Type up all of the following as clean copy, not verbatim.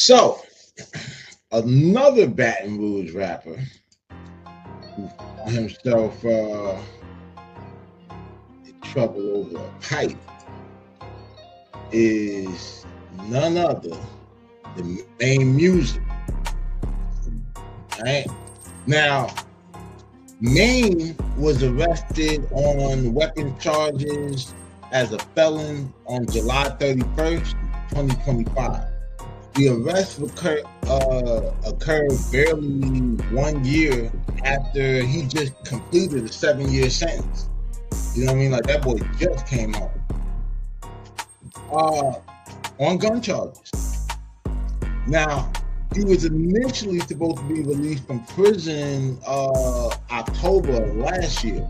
So, another Baton Rouge rapper who found himself in trouble over a pipe is none other than Maine Musik. Right? Now, Maine was arrested on weapons charges as a felon on July 31st, 2025. The arrest occurred barely 1 year after he just completed a 7-year sentence. You know what I mean? Like, that boy just came home. On gun charges. Now, he was initially supposed to be released from prison October of last year,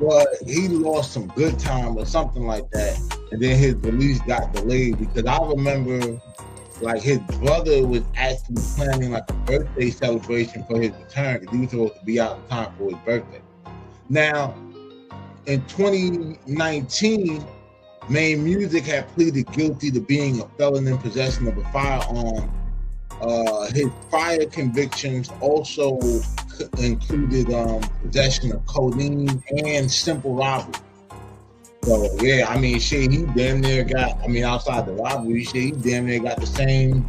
but he lost some good time or something like that, and then his release got delayed because I remember, like, his brother was actually planning like a birthday celebration for his return because he was supposed to be out in time for his birthday. Now, in 2019, Maine Musik had pleaded guilty to being a felon in possession of a firearm. His prior convictions also included possession of codeine and simple robbery. So yeah, I mean, shit, he damn near got, outside the robbery, shit, he damn near got the same,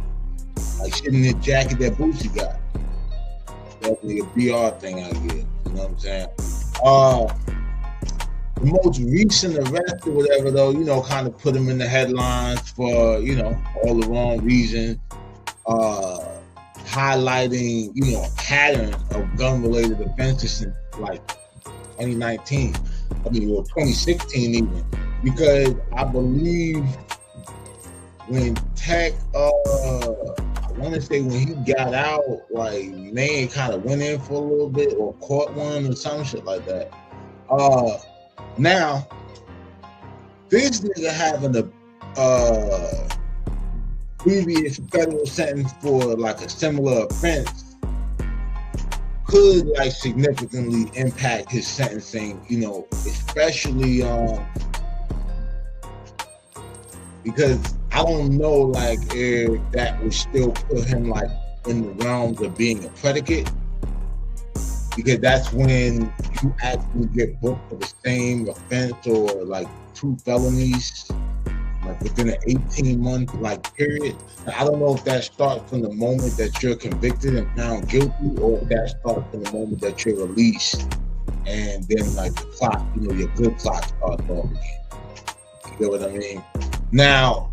like, shit in his jacket that Boosie got. Definitely a BR thing, I guess. You know what I'm saying? The most recent arrest or whatever, though, you know, kind of put him in the headlines for, you know, all the wrong reasons. Highlighting, you know, a pattern of gun-related offenses since like 2019. 2016 even, because I believe when Tec, I want to say when he got out, like, Maine kind of went in for a little bit or caught one or some shit like that. Now, this nigga having a previous federal sentence for like a similar offense could like significantly impact his sentencing, you know, especially because I don't know like if that would still put him like in the realms of being a predicate, because that's when you actually get booked for the same offense or like 2 felonies like within an 18-month like period. I don't know if that starts from the moment that you're convicted and found guilty, or if that starts from the moment that you're released, and then like the clock, you know, your good clock starts off again. You get what I mean? Now,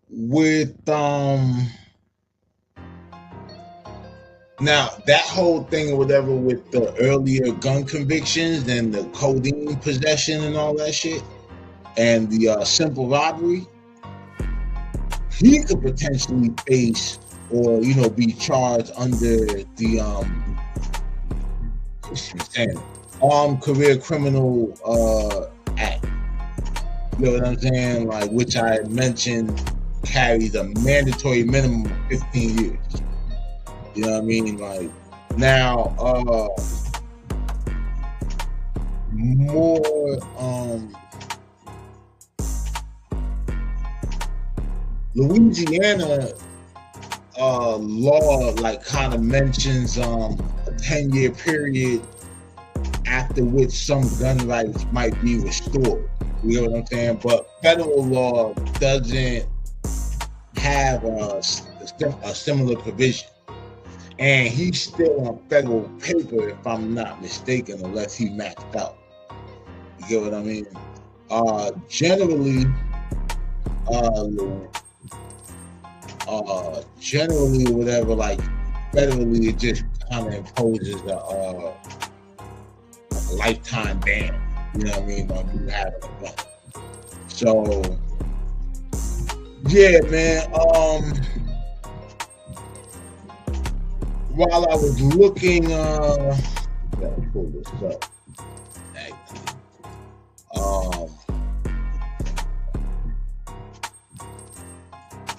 with now, that whole thing or whatever with the earlier gun convictions and the codeine possession and all that shit, and the simple robbery, he could potentially face or, you know, be charged under the Armed Career Criminal Act. You know what I'm saying? Like, which I mentioned carries a mandatory minimum of 15 years. You know what I mean? Like, now, more, Louisiana law, like, kind of mentions a 10-year period after which some gun rights might be restored. You know what I'm saying? But federal law doesn't have a similar provision. And he's still on federal paper, if I'm not mistaken, unless he maxed out. You get what I mean? Generally, whatever, like, federally, it just kind of imposes a lifetime ban. You know what I mean? On you having a gun. So, yeah, man. While I was looking, gotta pull this up.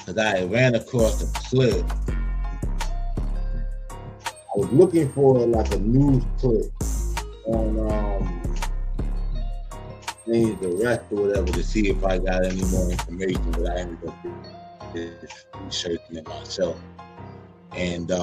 Cause I ran across a clip. I was looking for like a news clip on need the rest or whatever to see if I got any more information, but I ended up researching it myself. And wait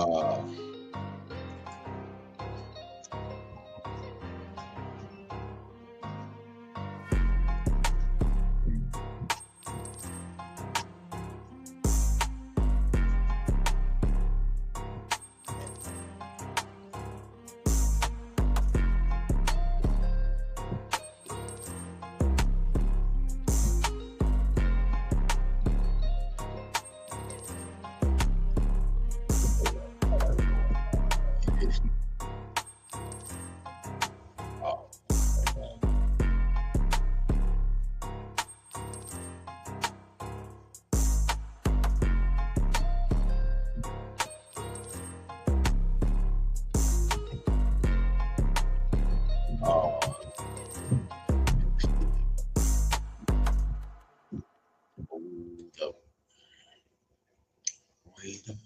a minute.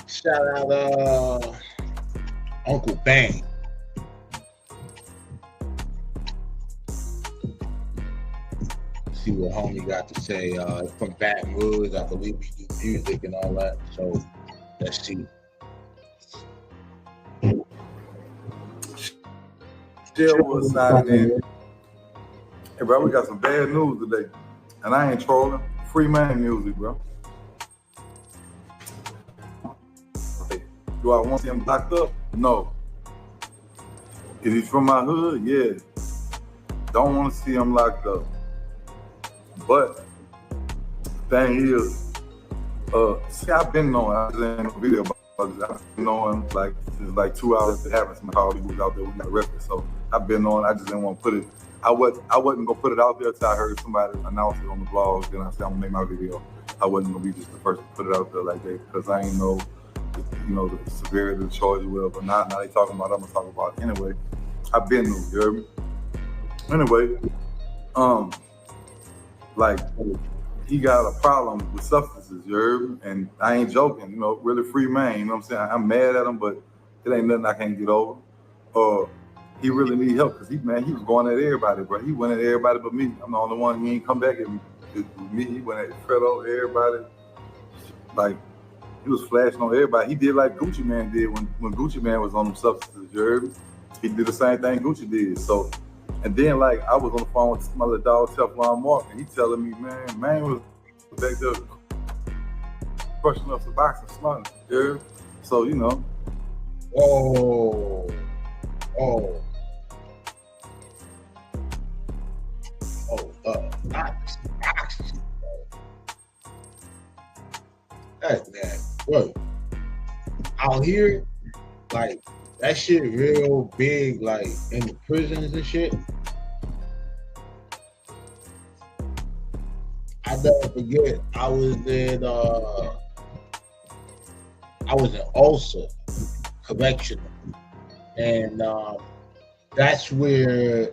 Shout out UNKLE Bang. See what homie got to say. From Baton Rouge, I believe we do music and all that. So let's see. Still was signing in. Hey, bro, we got some bad news today. And I ain't trolling. Free Maine Musik, bro. Do I want to see him locked up? No. Is he from my hood? Yeah. Don't want to see him locked up. But thing is, see, I've been knowing, I was in a video about this. I've been knowing like since like 2 hours it happened. Somebody called me, who was out there, we got arrested. So I've been knowing, I just didn't want to put it. I wasn't gonna put it out there until I heard somebody announce it on the blog. Then I said I'm gonna make my video. I wasn't gonna be just the first to put it out there like that because I ain't know, you know, the severity of the charge or whatever. But now they talking about it, I'm gonna talk about it anyway. I've been new, you heard me? Anyway, like he got a problem with substances, you heard me? And I ain't joking, you know, really free Maine, you know what I'm saying? I'm mad at him, but it ain't nothing I can't get over. He really need help because he was going at everybody, bro. He went at everybody but me. I'm the only one. He ain't come back at me. With me, he went at Fredo, everybody. Like, he was flashing on everybody. He did like Gucci Mane did when Gucci Mane was on them substances, you heard me? He did the same thing Gucci did. So, and then like I was on the phone with my little dog Teflon Mark, and he telling me, man was back there crushing up the box and slung, you heard? So, you know. Hey man, look, out here, like that shit real big, like in the prisons and shit. I never forget, I was in Ulster Correctional, and that's where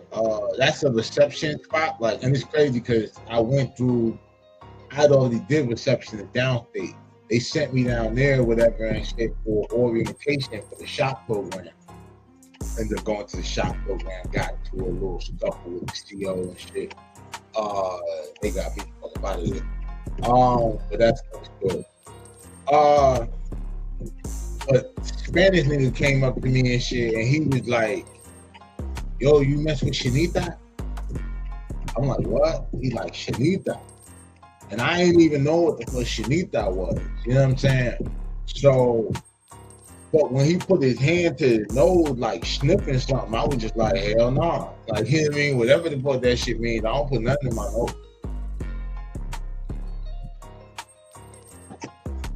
that's a reception spot. Like, and it's crazy because I already did reception at downstate. They sent me down there, whatever, and shit for orientation for the shop program. Ended up going to the shop program, got into a little scuffle with the CO and shit. They got me fucking out of here. But that's good. But Spanish nigga came up to me and shit, and he was like, "Yo, you mess with Shanita?" I'm like, "What?" He like, "Shanita." And I didn't even know what the fuck Shanita was. You know what I'm saying? So But when he put his hand to his nose, like sniffing something, I was just like, hell no. Nah. Like, you know what I mean? Whatever the fuck that shit means, I don't put nothing in my nose.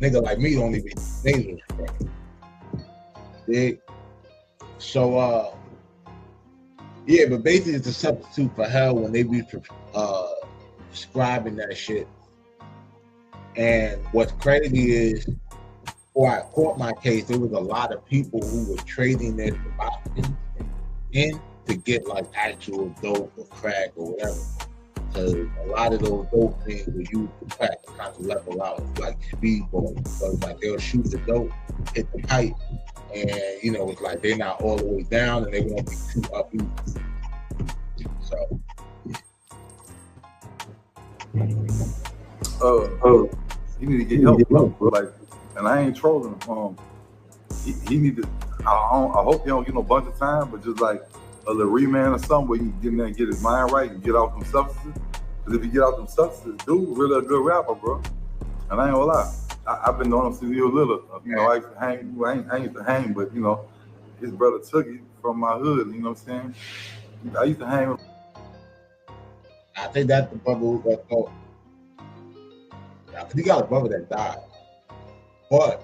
Nigga like me don't even nasal spray. See? So, yeah, but basically it's a substitute for hell when they be prescribing that shit. And what's crazy is, before I caught my case, there was a lot of people who were trading their tobacco in to get like actual dope or crack or whatever. Because a lot of those dope things were used to crack to kind of level out, like speedballs. So it's like they'll shoot the dope, hit the pipe, and you know, it's like they're not all the way down and they won't be too upbeat. So you need to get help, bro. Like, and I ain't trolling him. He need to. I hope he don't get no bunch of time, but just like a little remand or something where you can get in there and get his mind right and get off them substances. Because if you get off them substances, dude, really a good rapper, bro. And I ain't gonna lie, I've been knowing him since he was little. You know, I used to hang. I used to hang, but you know, his brother took it from my hood. You know what I'm saying? I used to hang with. I think that's the brother who got caught. He got a brother that died. But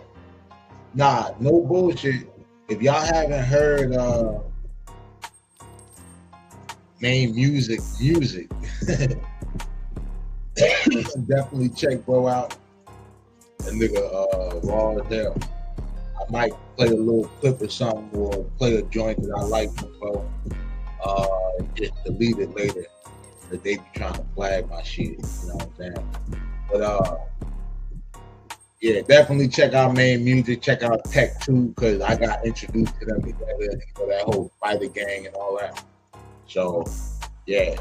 nah, no bullshit. If y'all haven't heard Maine Musik, definitely check bro out. That nigga raw as hell. I might play a little clip or something or play a joint that I like from bro. Just delete it later. That they be trying to flag my shit. You know what I'm saying? But yeah, definitely check out Maine Musik, check out Tec As, because I got introduced to them together, you know, that whole fighter gang and all that. So, yeah.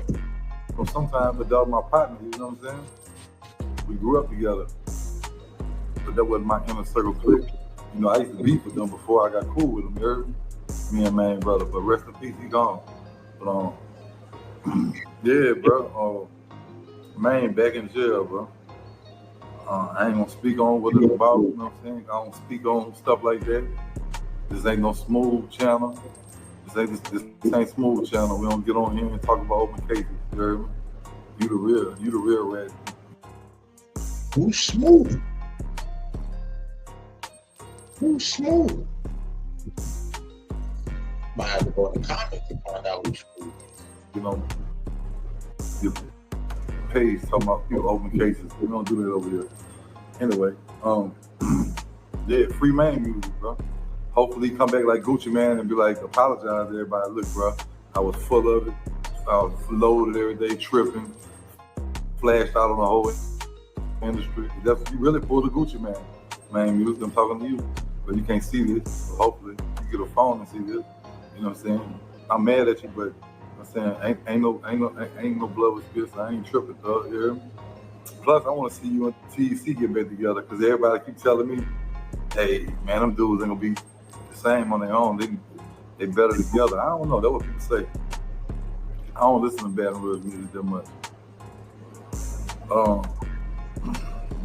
Well, sometimes the dog my partner, you know what I'm saying? We grew up together, but that wasn't my inner circle clique. You know, I used to beef with them before I got cool with them, you heard me? Me and Maine brother, but rest in peace, he gone. But yeah, bro, Maine back in jail, bro. I ain't gonna speak on what it's about, you know what I'm saying? I don't speak on stuff like that. This ain't no smooth channel. This ain't smooth channel. We don't get on here and talk about open cases, you heard me? You the real rat. Who's smooth? Who's smooth? Might have to go in the comments to find out who's smooth. You know, your page talking about open cases. We don't do that over here. Anyway, yeah, free Maine Musik, bro. Hopefully he come back like Gucci Man and be like, apologize to everybody. Look, bro, I was full of it. I was loaded every day, tripping, flashed out on the whole industry. You really pulled the Gucci Man. Maine Musik, I'm talking to you. But you can't see this. So hopefully you get a phone and see this. You know what I'm saying? I'm mad at you, but I'm saying ain't no blood with spit, so I ain't tripping, dog. You hear me? Plus, I want to see you and TEC get back together because everybody keep telling me, hey, man, them dudes ain't gonna be the same on their own. They better together. I don't know. That's what people say. I don't listen to Baton Rouge music that much.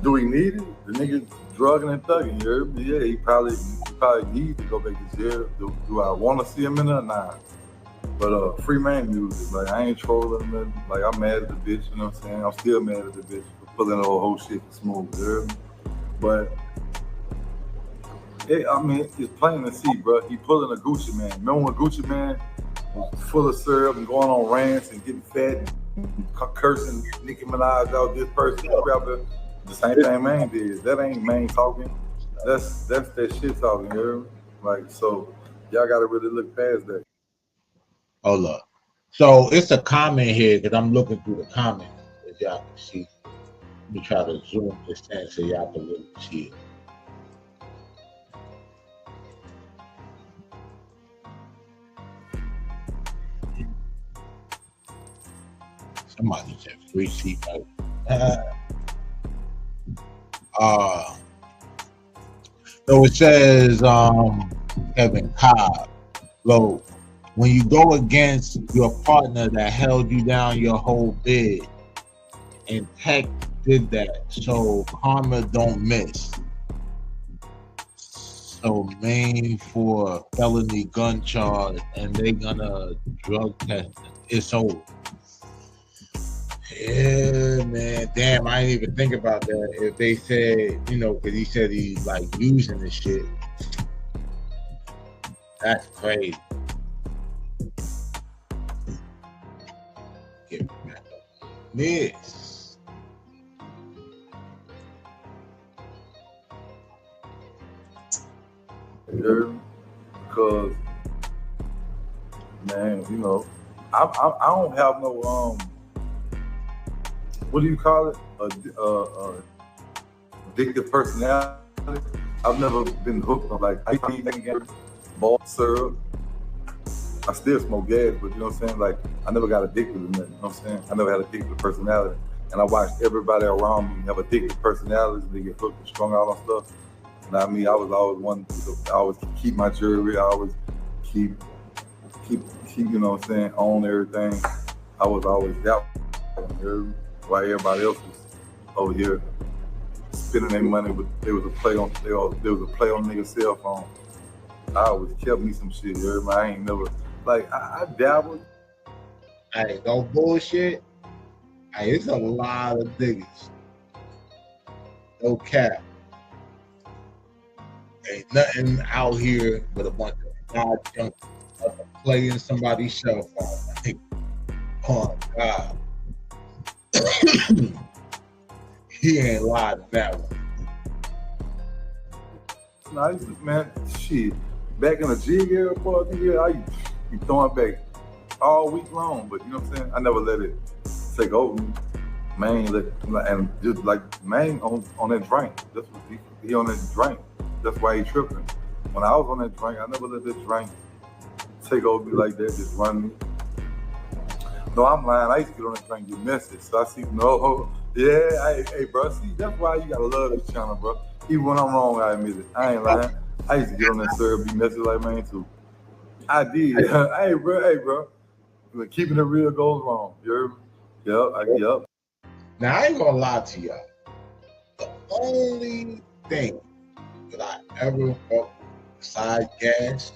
Do we need it? The nigga drugging and thugging, you heard me? Yeah, he probably need to go back to jail. Do I want to see him in there? Nah. But free Maine Musik, like I ain't trolling nothing. Like I'm mad at the bitch, you know what I'm saying? I'm still mad at the bitch for pulling the whole shit for smooth, you heard me? But yeah, I mean, it's plain to see, bro. He pulling a Gucci Man. Remember when Gucci Man was full of syrup and going on rants and getting fat and cursing Nicki Minaj out, this person, rapper. The same thing Maine did. That ain't Maine talking. That's that shit talking, you heard me? Like, so y'all gotta really look past that. Hold up. So it's a comment here because I'm looking through the comments, as y'all can see. Let me try to zoom this in so y'all can really see it. Somebody said free seatbelt. So it says, Kevin Cobb, low. When you go against your partner that held you down your whole bid, and Tec did that, so karma don't miss. So Maine for felony gun charge, and they gonna drug test it. It's over. Yeah, man. Damn, I didn't even think about that. If they said, because he said he's like using this shit. That's crazy. Get back up. This. Because, man, I don't have no what do you call it? Addictive personality. I've never been hooked on like ice cream, ball syrup. I still smoke gas, but you know what I'm saying? Like, I never got addicted to nothing, you know what I'm saying? I never had addictive personality. And I watched everybody around me have addictive personalities. They get hooked and strung out on stuff. And I mean, I was always one to always keep my jewelry. I always keep, you know what I'm saying, on everything. I was always that one. While everybody else was over here spending their money, but there was a play on niggas' cell phone. I always kept me some shit. I ain't never I dabbled. Hey, no bullshit. Hey, it's a lot of niggas. No cap. Ain't nothing out here but a bunch of God junk playing somebody's cell phone. I think, oh God. He ain't lied to that one. No, I used to, man, shit. Back in the jig era, I used to be throwing back all week long, but you know what I'm saying? I never let it take over me. Maine, and just like Maine on that drink. That's what he on that drink. That's why he tripping. When I was on that drink, I never let that drink take over me like that, just run me. No, I'm lying. I used to get on that drink and get messy. So I see, hey, bro, see, that's why you gotta love this channel, bro. Even when I'm wrong, I admit it. I ain't lying. I used to get on that serve and be messy like Maine too. I did. Hey, bro. But keeping it real goes wrong. You heard me? Yep. Now, I ain't gonna lie to y'all. The only thing that I ever felt besides gas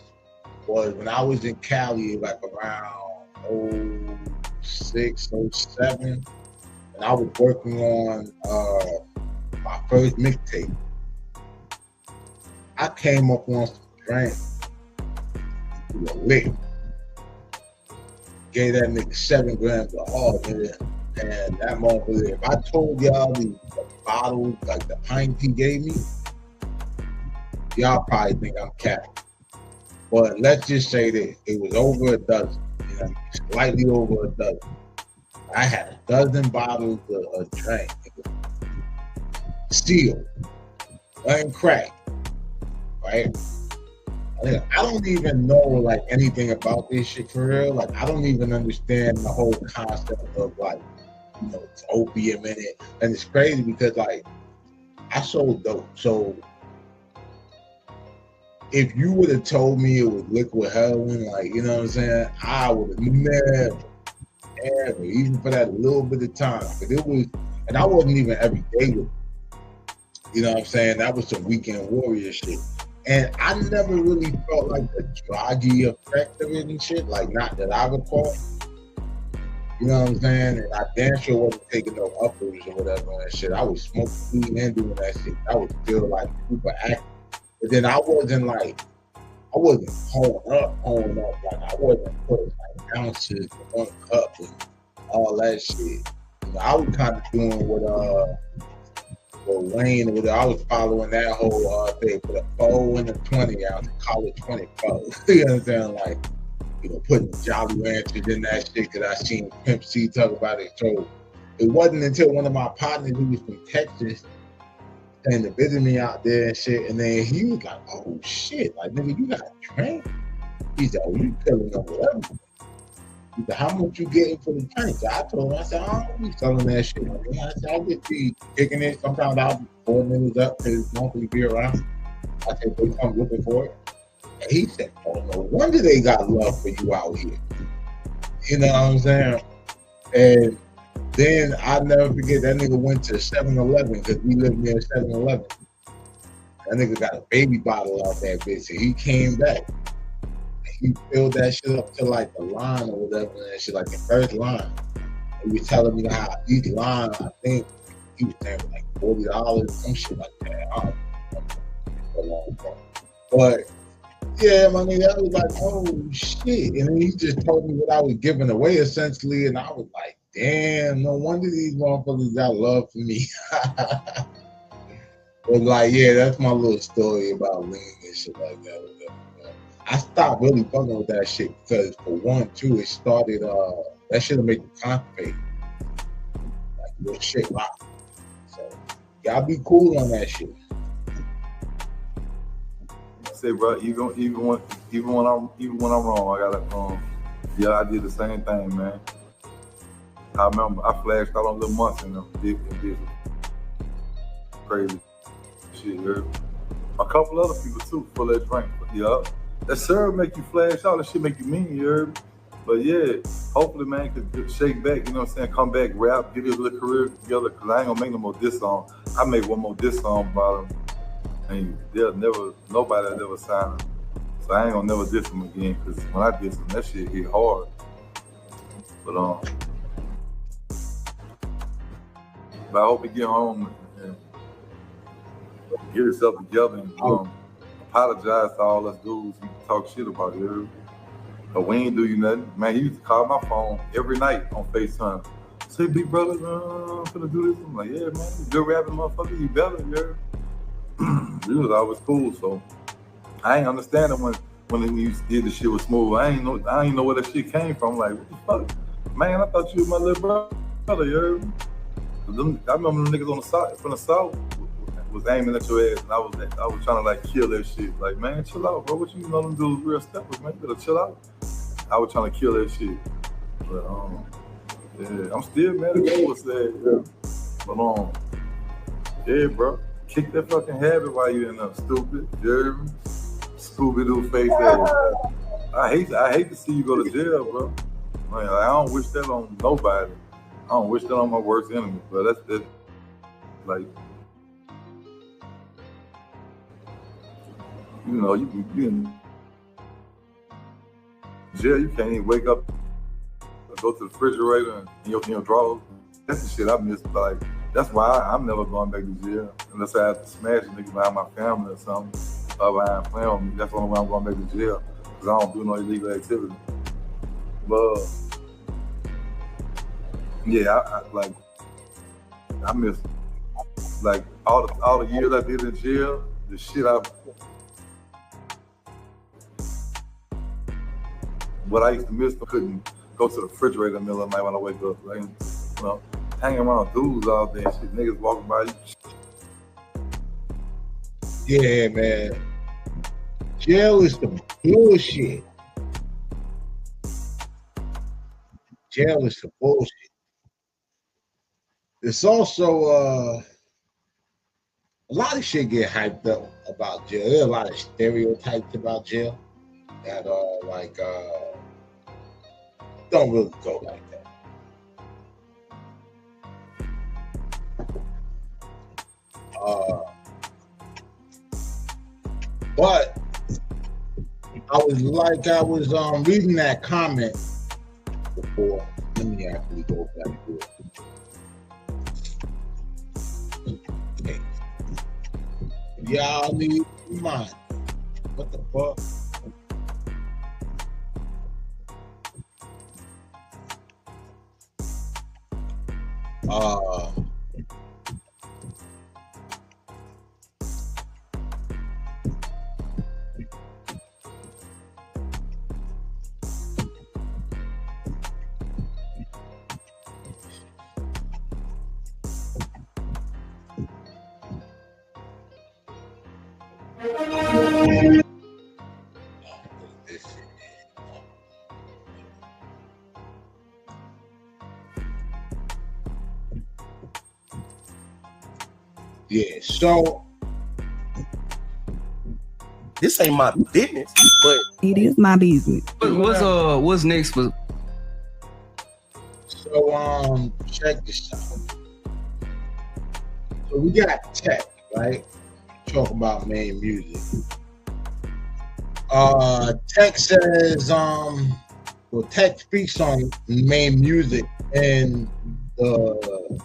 was when I was in Cali, like around 06, 07, and I was working on my first mixtape. I came up on some drink, lick. Gave that nigga 7 grams of hard, nigga. And that motherfucker, if I told y'all the bottles, like the pints he gave me, y'all probably think I'm capping. But let's just say this, it was over a dozen, slightly over a dozen. I had a dozen bottles of drink, sealed, uncracked, right? I don't even know like anything about this shit for real. Like, I don't even understand the whole concept of like, it's opium in it. And it's crazy because like, I sold dope. So if you would have told me it was liquid heroin, like, you know what I'm saying, I would have never, ever, even for that little bit of time. But it was, and I wasn't even every day with it. You know what I'm saying? That was some weekend warrior shit. And I never really felt like the druggy effect of it and shit, like not that I recall. You know what I'm saying? And I damn sure wasn't taking no uppers or whatever and shit. I was smoking weed and doing that shit. I was still like super active. But then I wasn't pulling up. Like I wasn't putting like ounces in 1 cup and all that shit. I was kind of doing what Wayne, I was following that whole thing for the 4 and the 20 ounce, call it 24. You know what I'm saying? Like, putting Jolly Ranchers in that shit because I seen Pimp C talk about it. So it wasn't until one of my partners who was from Texas came to visit me out there and shit, and then he was like, "Oh shit, like nigga, you got a drink?" He said, "Oh, you killing up with everything." He said, "How much you getting for the drink?" So I told him, I said, "I don't be selling that shit." I said, "I'll just be kicking it. Sometimes I'll be 4 minutes up because won't be around." I said, "They come looking for it." And he said, "Oh, no wonder they got love for you out here." You know what I'm saying? And then I'll never forget that nigga went to 7-Eleven because we lived near 7-Eleven. That nigga got a baby bottle out that bitch, and he came back. He filled that shit up to like the line or whatever, and shit, like the first line. And he was telling me how each line, I think he was paying like $40, some shit like that. I don't know for a long time. But yeah, my nigga, I was like, oh shit. And then he just told me what I was giving away essentially, and I was like, damn, no wonder these motherfuckers got love for me. But like, yeah, that's my little story about lean and shit like that. I stopped really fucking with that shit because for one, too, it started that shit'll make you constipate. Like your shit locked. So y'all be cool on that shit. I say, bro, even when I'm wrong, I gotta yeah, I did the same thing, man. I remember I flashed out on little months and did crazy shit here. A couple other people too for that drink. But yeah, that syrup make you flash out. That shit make you mean, you heard? But yeah, hopefully, man, could shake back. You know what I'm saying? Come back, rap, get his little career together. Cause I ain't gonna make no more diss song. I make one more diss song about him, and nobody never signed him. So I ain't gonna never diss him again. Cause when I diss him, that shit hit hard. But I hope he get home and get himself together and apologize to all us dudes who talk shit about it. But we ain't do you nothing. Man, he used to call my phone every night on FaceTime. Say, big brother, I'm gonna do this. I'm like, yeah, man, you good rapping motherfucker, you better, yeah. He was always cool, so I ain't understanding when he did the shit with Smooth. I ain't know where that shit came from. Like, what the fuck? Man, I thought you was my little brother, you heard? I remember the niggas on the side from the south was aiming at your ass, and I was trying to like kill that shit. Like, man, chill out, bro. What you know them dudes real steppers, man? You better chill out. I was trying to kill that shit. But yeah, I'm still mad at what was said, yeah. But yeah, bro. Kick that fucking habit while you in there, stupid. You Scooby-Doo face ass. I hate to see you go to jail, bro. Man, I don't wish that on nobody. I don't wish that on my worst enemy, but that's like, you know, you in jail, you can't even wake up, go to the refrigerator and your drawers. That's the shit I miss. Like, that's why I'm never going back to jail unless I have to smash a nigga behind my family or something. Or I ain't playing with me. That's the only way I'm going back to jail because I don't do no illegal activity. But yeah, I miss like all the years I did in jail. The shit what I used to miss, I couldn't go to the refrigerator in the middle of the night when I wake up. Like, you know, hanging around dudes all day and shit, niggas walking by you. Yeah, man. Jail is the bullshit. Jail is the bullshit. It's also a lot of shit get hyped up about jail. There are a lot of stereotypes about jail that don't really go like that. But I was reading that comment before. Let me actually go back to it. Okay. Y'all need to mind. What the fuck? Yeah, so this ain't my business, but it is my business. What's next for? So check this out. So we got Tec, right? talking about Maine Musik. Tec says, well, Tec speaks on Maine Musik in the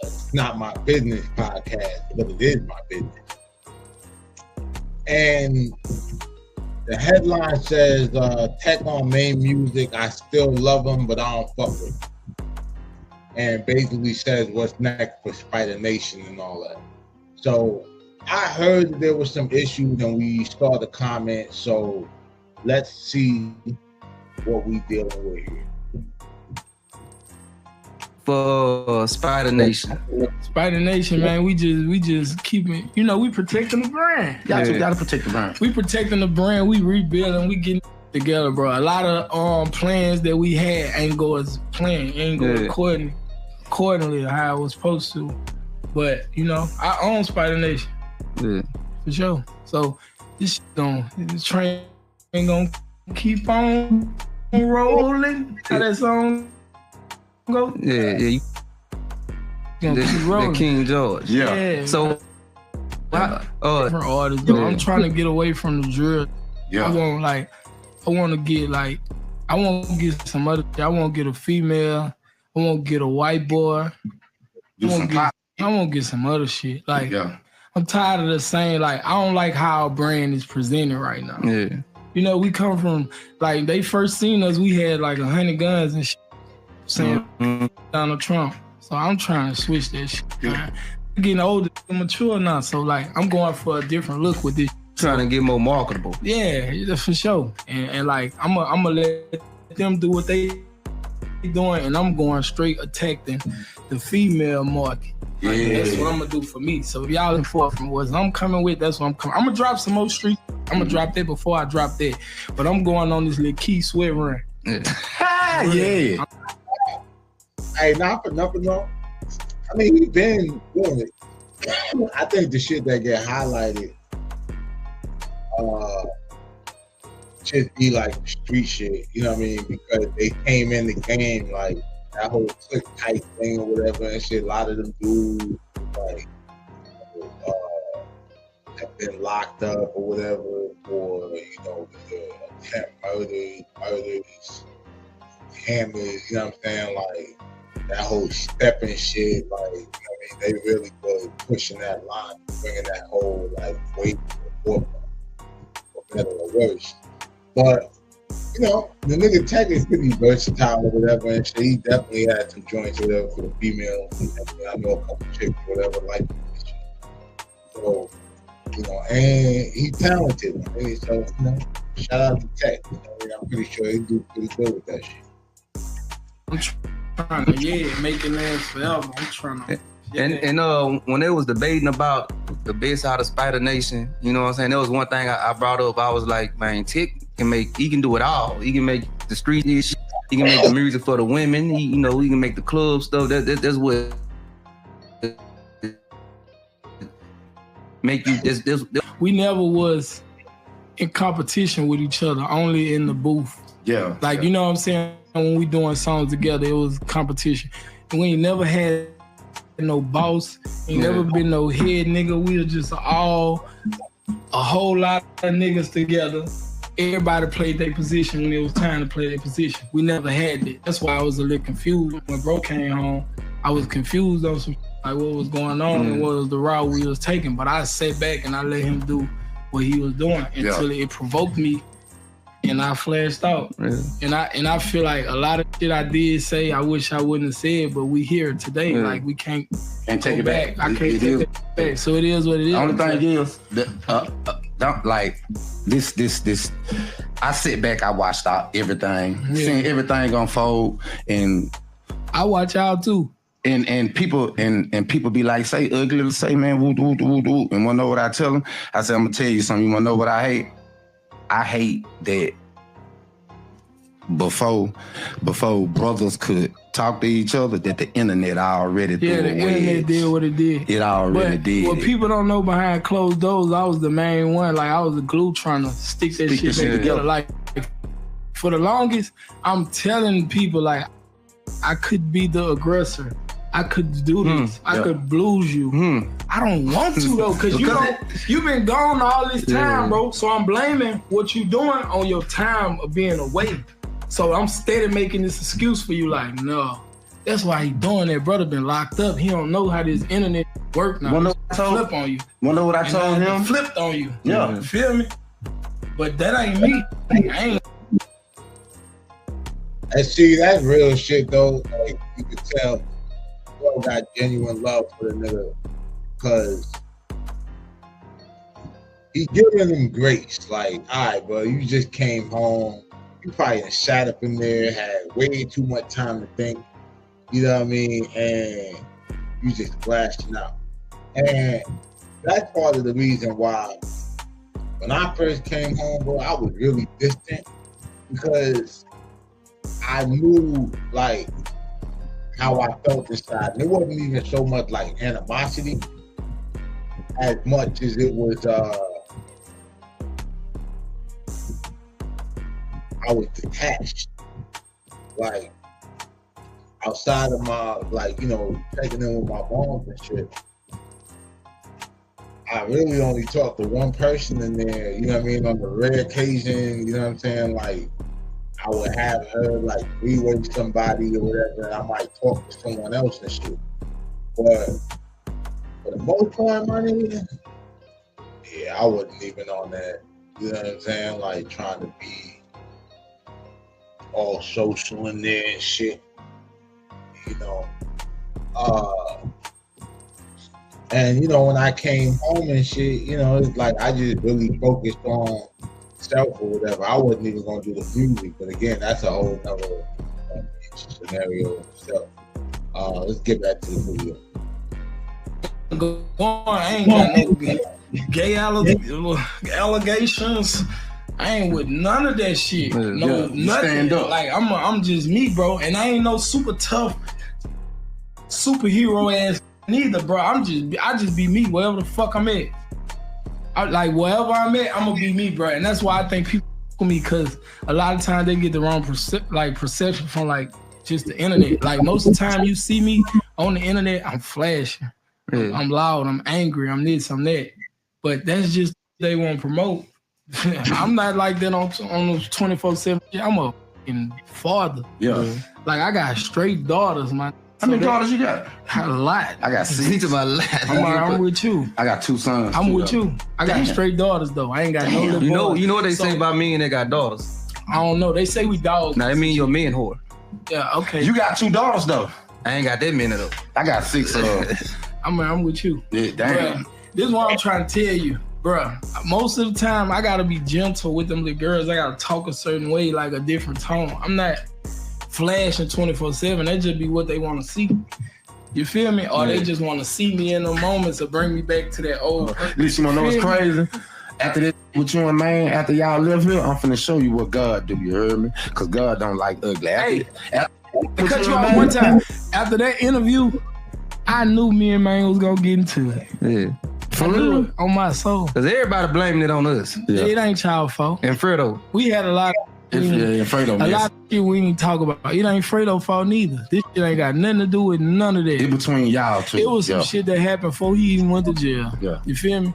It's Not My Business podcast, but it is my business. And the headline says, Tec on Maine Musik, I still love him, but I don't fuck with him. And basically says what's next for Spider Nation and all that. So I heard that there was some issues and we saw the comments. So let's see what we dealing with here. For Spider Nation. Spider Nation, man, we just keeping, we protecting the brand. You gotta protect the brand. We protecting the brand, we rebuilding, we getting together, bro. A lot of plans that we had ain't go as planned, ain't go accordingly how it was supposed to. But I own Spider Nation. Yeah. For sure. So this train ain't gonna keep on rolling. How that song go? Yeah. You gonna keep rolling. The King George. Yeah. So different artists though. I'm trying to get away from the drill. Yeah. I want to get some other. I want to get a female. I want to get a white boy. I want to get some other shit. I'm tired of the same. I don't like how our brand is presented right now. Yeah. We come from they first seen us. We had 100 guns and shit. Saying Donald Trump. So I'm trying to switch that shit. I'm getting older, mature now. So I'm going for a different look with this. Trying to get more marketable. Yeah, for sure. And I'm gonna let them do what they doing, and I'm going straight attacking the female market. That's what I'm gonna do for me. So if y'all informed from what I'm coming with, that's what I'm coming. I'm gonna drop some more street. I'm gonna drop that before I drop that. But I'm going on this little Key Sweat run. Yeah. Hey, not for nothing though. I mean, we've been doing it. I think the shit that get highlighted should be street shit, you know what I mean? Because they came in the game that whole click tight thing or whatever and shit. A lot of them dudes have been locked up or whatever for the attempt murders, hammers, you know what I'm saying? That whole stepping shit, they really were pushing that line, bringing that whole weight to the forefront, for better or worse. But the nigga Tec is pretty versatile or whatever, and shit. He definitely had some joints or whatever for the female. I know a couple chicks or whatever like this shit. So, and he's talented. So, shout out to Tec. I'm pretty sure he do pretty good with that shit. I'm trying to, make it last forever. I'm trying to. And when they was debating about the best out of Spider Nation, you know what I'm saying? There was one thing I brought up. I was like, man, Tec he can do it all. He can make the street shit. He can make the music for the women. He can make the club stuff. That's what make you. We never was in competition with each other. Only in the booth. Yeah. You know what I'm saying? When we doing songs together, it was competition. And we ain't never had no boss. Ain't never been no head nigga. We were just a whole lot of niggas together. Everybody played their position when it was time to play their position. We never had that. That's why I was a little confused. When bro came home, I was confused on some what was going on and what was the route we was taking. But I sat back and I let him do what he was doing until it provoked me and I flashed out. Yeah. And I feel like a lot of shit I did say, I wish I wouldn't have said, but we here today. Yeah. We can't take it back. I can't take it back. So it is what it is. The only thing is, this. I sit back, I watched everything, seeing everything unfold, and I watch y'all too. And people be like, say ugly, say man, woo doo doo doo. And wanna know what I tell them? I said, I'm gonna tell you something. You wanna know what I hate? I hate that before brothers could talk to each other, that the internet already threw away. The internet did what it did. It already did. What people don't know behind closed doors, I was the main one. I was the glue trying to stick that shit back together. For the longest, I'm telling people I could be the aggressor. I could do this. I could blues you. I don't want to though, cause you've been gone all this time, bro. So I'm blaming what you doing on your time of being away. So I'm steady making this excuse for you, like, no. That's why he doing that. Brother been locked up. He don't know how this internet work now. Flip on you. Wanna know what I told him? Flipped on you. Yeah. You feel me? But that ain't me. I ain't. And see, that's real shit though. Like you could tell, bro got genuine love for the nigga, cause he giving him grace. Like, all right, bro, you just came home. You probably done sat up in there, had way too much time to think. You know what I mean? And you just flashing out. And that's part of the reason why when I first came home, bro, I was really distant because I knew like how I felt inside. And it wasn't even so much like animosity as much as it was I was detached. Like outside of my, like, you know, checking in with my mom and shit, I really only talked to one person in there, you know what I mean, on the rare occasion, you know what I'm saying, like, I would have her, like, three-way somebody or whatever, and I might talk to someone else and shit. But for the most part, my nigga, yeah, I wasn't even on that, you know what I'm saying, like, trying to be all social in there and shit. You know, and you know, when I came home and shit, you know, it's like I just really focused on self or whatever. I wasn't even gonna do the music, but again, that's a whole nother scenario itself. Let's get back to the video. Go on, I ain't got no gay allegations. I ain't with none of that shit. No, nothing. Stand up. Like I'm just me, bro, and I ain't no super tough superhero ass neither, bro. I just be me wherever the fuck I'm at. Like wherever I'm at, I'm gonna be me, bro. And that's why I think people with me, because a lot of times they get the wrong perception from like just the internet. Like most of the time you see me on the internet, I'm flashing, I'm loud, I'm angry, I'm this, I'm that. But that's just they want to promote. I'm not like that on those 24/7. I'm a fucking father. Yeah. Like I got straight daughters, man. How many daughters you got? A lot. I got 6. I'm with you. I got 2 sons. I'm with you. I got straight daughters though. I ain't got no little boys. You know what they say about me and they got daughters? I don't know. They say we dogs. Now, that mean you're a man whore. Yeah, okay. You got 2 daughters though. I ain't got that many though. I got 6. I'm with you. Yeah, damn. Bruh, this is what I'm trying to tell you. Bruh, most of the time I gotta be gentle with them little girls. I gotta talk a certain way, like a different tone. I'm not flashing 24/7. That just be what they want to see. You feel me? Or they just want to see me in the moments to bring me back to that old. At least you wanna know what's crazy? After this with you and Maine, after y'all live here, I'm finna show you what God do. You heard me? Cause God don't like ugly. After cut you off one time. After that interview, I knew me and Maine was gonna get into it. Yeah. For real? On my soul. Cause everybody blaming it on us. Yeah. It ain't y'all fault. And Fredo. We had a lot of Fredo, a lot of shit we didn't talk about. It ain't Fredo fault neither. This shit ain't got nothing to do with none of that. It between y'all two. It was some shit that happened before he even went to jail. Yeah. You feel me?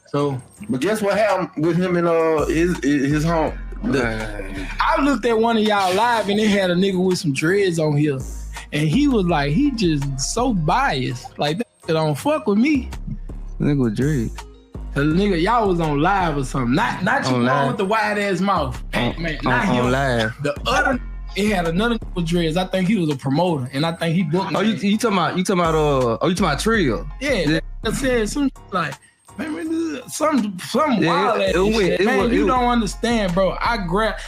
So, but guess what happened with him and his home? I looked at one of y'all live and it had a nigga with some dreads on here. And he was like, he just so biased. Like, that shit don't fuck with me. Nigga with dreads. Cause nigga, y'all was on live or something. Not you one with the wide ass mouth. Man, not him. On live. The other, it had another with dreads. I think he was a promoter, and I think he booked. Oh, you talking about Trio? Yeah, that said some like, man, some wild ass shit. Man, you don't understand, bro. I grabbed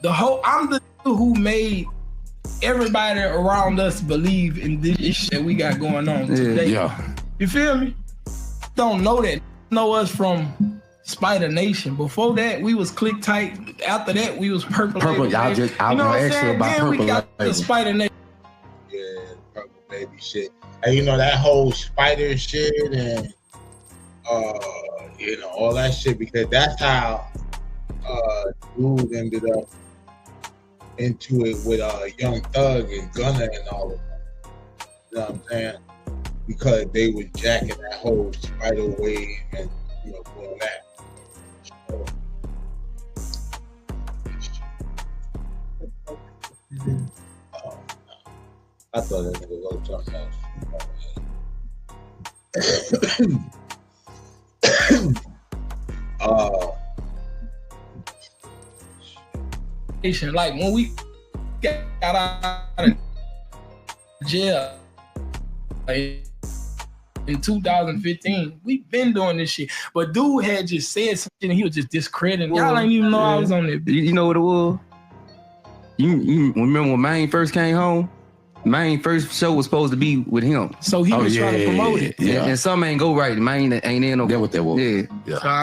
the whole. I'm the dude who made everybody around us believe in this shit that we got going on today. Yeah. You feel me? Don't know that. Know us from Spider Nation. Before that, we was Click Tight. After that, we was Purple. Purple, y'all just, I was asking about Purple. We got the Spider Nation. Yeah, Purple Baby shit. And you know, that whole Spider shit and, you know, all that shit, because that's how dude ended up into it with Young Thug and Gunna and all of that. You know what I'm saying? Because they was jacking that whole spider wave and doing that. So, I thought that nigga was something else. Like when we got out of jail like, in 2015, we been doing this shit. But dude had just said something and he was just discrediting. Y'all ain't even know I was on that. You know what it was? You remember when Maine first came home? Maine first show was supposed to be with him. So he was trying to promote it. Yeah. And something ain't go right. Maine ain't in no. That what that was. Yeah.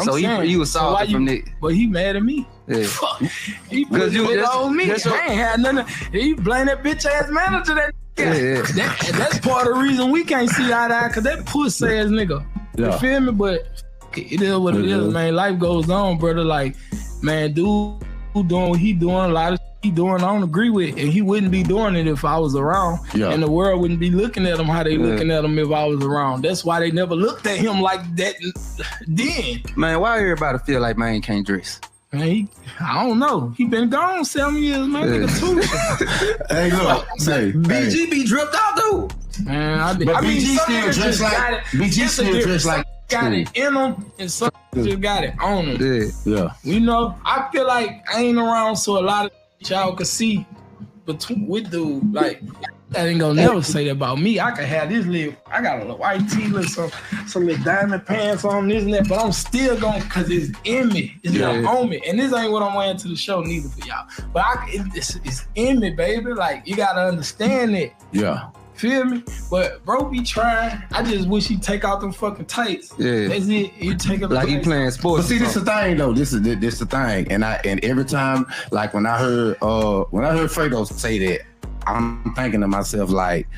So he was salty from that. But he mad at me. Yeah. Fuck. He put it on me. I ain't had nothing. He blame that bitch ass manager that. Yeah. That's part of the reason we can't see eye to eye, cause that pussy ass nigga. You feel me? But it is what it is, man. Life goes on, brother. Like, man, dude doing what he doing, a lot of shit he doing, I don't agree with, and he wouldn't be doing it if I was around. Yeah. And the world wouldn't be looking at him how they looking at him if I was around. That's why they never looked at him like that then. Man, why everybody feel like Maine can't dress? Man, I don't know. He been gone 7 years, man. Nigga too. Hey, look, say BG be dripped out though. Man, BG still dressed like BG still dressed like got it in them, and some just got it on them. Yeah. You know, I feel like I ain't around, so a lot of y'all could see with dude like. I ain't gonna never say that about me. I could have this little, I got a little white tee with some little diamond pants on this and that, but I'm still going, cause it's in me. It's not on me. And this ain't what I'm wearing to the show neither for y'all. But it's in me, baby. Like, you gotta understand it. Yeah. Feel me? But bro be trying. I just wish he'd take out them fucking tights. Yeah. That's it. You take it like he playing sports. But see, this the thing though. This is the thing. And every time, like when I heard Fredo say that, I'm thinking to myself like,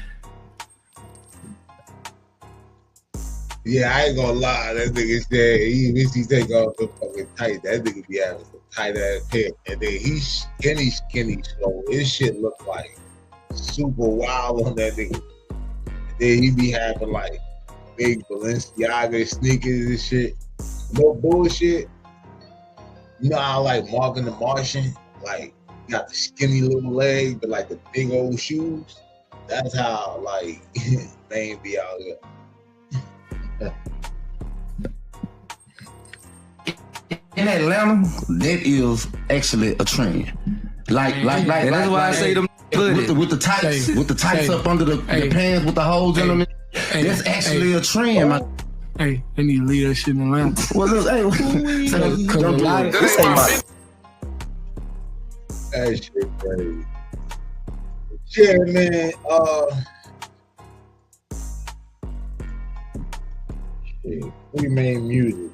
yeah, I ain't gonna lie. That nigga said he wish he take off the fucking tight. That nigga be having some tight ass hip, and then he's skinny, so his shit look like super wild on that nigga. And then he be having like big Balenciaga sneakers and shit. No bullshit. You know how like Morgan the Martian, like, got the skinny little leg, but like the big old shoes. That's how like they be out here. In Atlanta, that is actually a trend. Like that's why I say them with the tights up under the pants with the holes in them. That's actually a trend, man. Hey, they need to leave that shit in Atlanta. Well, don't do it. That shit crazy. Yeah, man. Shit. We Maine Musik.